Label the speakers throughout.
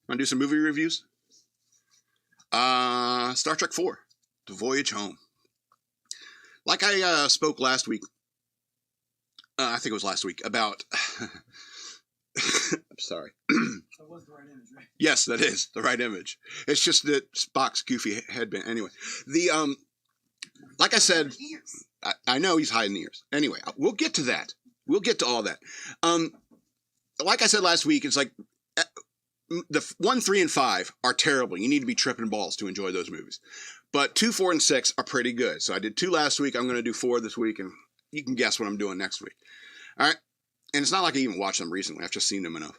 Speaker 1: Want to do some movie reviews? Star Trek 4, The Voyage Home. Like I spoke last week, I think it was last week, about... I'm sorry.
Speaker 2: That was the right image, right?
Speaker 1: Yes, that is the right image. It's just that Spock's goofy headband. Anyway, like I said, I know he's hiding the ears. Anyway, we'll get to that. We'll get to all that. Like I said last week, it's like the 1, 3, and 5 are terrible. You need to be tripping balls to enjoy those movies. But 2, 4, and 6 are pretty good. So I did 2 last week. I'm going to do 4 this week, and you can guess what I'm doing next week. All right. And it's not like I even watched them recently. I've just seen them enough.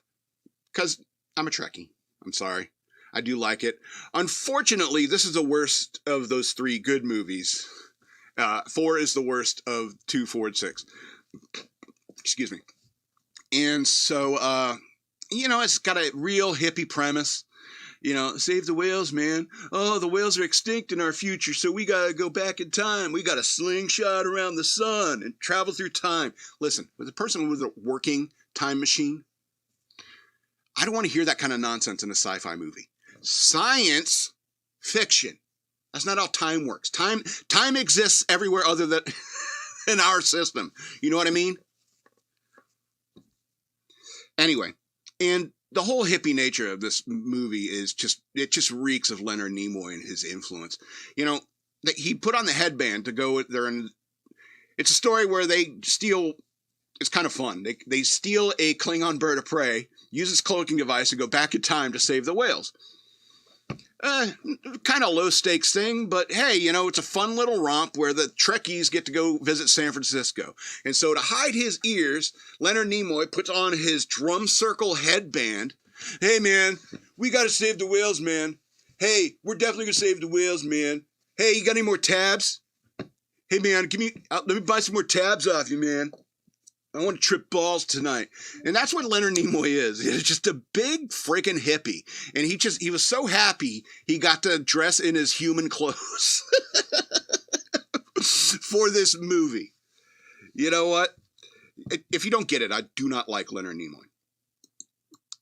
Speaker 1: Because I'm a Trekkie. I'm sorry. I do like it. Unfortunately, this is the worst of those 3 good movies. 4 is the worst of 2, 4, and 6. Excuse me. And so, it's got a real hippie premise. Save the whales, man. Oh, the whales are extinct in our future, so we gotta go back in time. We gotta slingshot around the sun and travel through time. Listen, with a person with a working time machine, I don't want to hear that kind of nonsense in a sci-fi movie. Science fiction. That's not how time works. Time exists everywhere other than in our system. You know what I mean? Anyway, and the whole hippie nature of this movie is just reeks of Leonard Nimoy and his influence. He put on the headband to go there, and it's a story where they steal. It's kind of fun. They steal a Klingon bird of prey, use his cloaking device, and go back in time to save the whales. Kind of low stakes thing, but hey, it's a fun little romp where the Trekkies get to go visit San Francisco. And so to hide his ears, Leonard Nimoy puts on his drum circle headband. Hey man, we got to save the whales, man. Hey, we're definitely going to save the whales, man. Hey, you got any more tabs? Hey man, let me buy some more tabs off you, man. I want to trip balls tonight. And that's what Leonard Nimoy is. He's just a big freaking hippie. And he was so happy he got to dress in his human clothes for this movie. You know what? If you don't get it, I do not like Leonard Nimoy.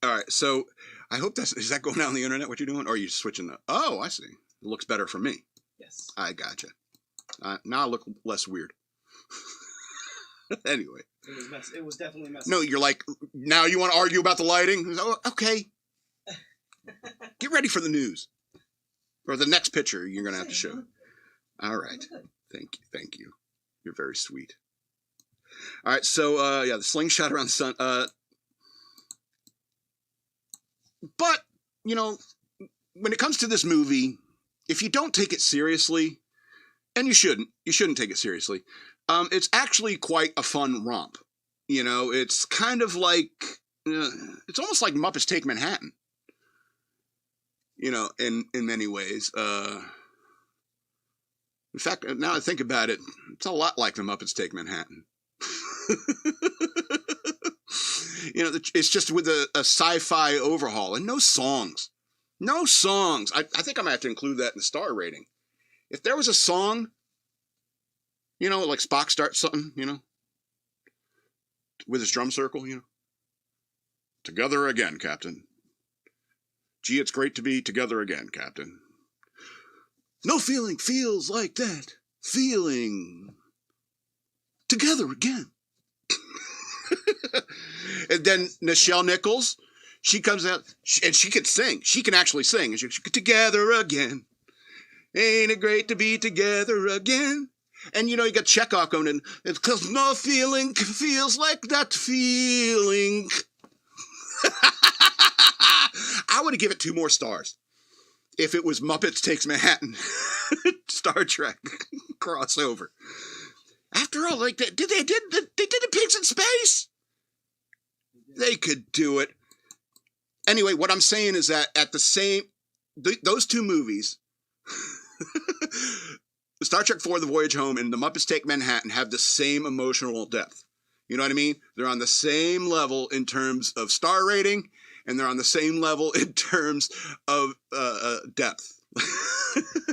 Speaker 1: All right, so I hope is that going down on the internet, what you're doing? Or are you switching oh, I see. It looks better for me.
Speaker 2: Yes.
Speaker 1: I gotcha. Now I look less weird. Anyway.
Speaker 2: It was definitely messy.
Speaker 1: No, you're like, now you want to argue about the lighting? Oh, okay. Get ready for the news. Or the next picture you're going to have to show. All right. Thank you. You're very sweet. All right, so, the slingshot around the sun. But, when it comes to this movie, if you don't take it seriously, and you shouldn't take it seriously, it's actually quite a fun romp. It's kind of like, it's almost like Muppets Take Manhattan. In many ways. In fact, now I think about it, it's a lot like the Muppets Take Manhattan. It's just with a sci-fi overhaul and no songs. No songs. I think I might have to include that in the star rating. If there was a song, like Spock starts something, with his drum circle, Together again, Captain. Gee, it's great to be together again, Captain. No feeling feels like that. Feeling together again. And then Nichelle Nichols, she comes out, and she can sing. She can actually sing. She together again. Ain't it great to be together again? And you got Chekhov going in. It's 'cause no feeling feels like that feeling. I would have given it 2 more stars if it was Muppets Takes Manhattan, Star Trek crossover. After all, like they did the pigs in space. They could do it. Anyway, what I'm saying is that at those 2 movies, Star Trek 4, The Voyage Home, and The Muppets Take Manhattan have the same emotional depth. You know what I mean? They're on the same level in terms of star rating, and they're on the same level in terms of depth.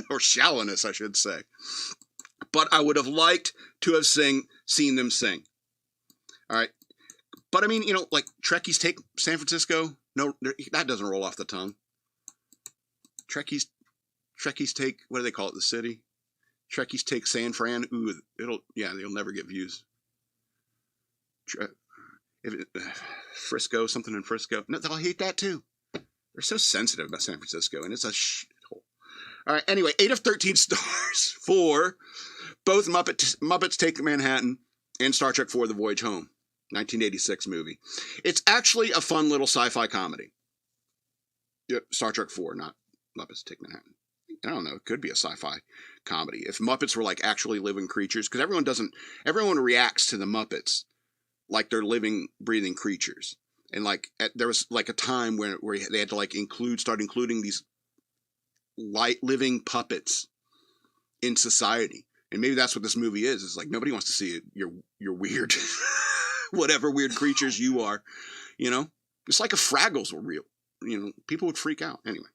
Speaker 1: Or shallowness, I should say. But I would have liked to have seen them sing. All right? But I mean, like Trekkies Take San Francisco, No, that doesn't roll off the tongue. Trekkies take, what do they call it? The city. Trekkies take San Fran. Ooh, they'll never get views. Frisco, something in Frisco. No, they'll hate that too. They're so sensitive about San Francisco, and it's a shithole. All right. Anyway, 8 of 13 stars for both Muppets Take Manhattan and Star Trek IV: The Voyage Home, 1986 movie. It's actually a fun little sci-fi comedy. Yep, Star Trek IV, not Muppets Take Manhattan. I don't know. It could be a sci-fi comedy if Muppets were like actually living creatures, because everyone reacts to the Muppets like they're living, breathing creatures. And like there was like a time where they had to like start including these living puppets in society. And maybe that's what this movie is. It's like nobody wants to see your weird, whatever weird creatures you are. You know, it's like if Fraggles were real. You know, people would freak out. Anyway.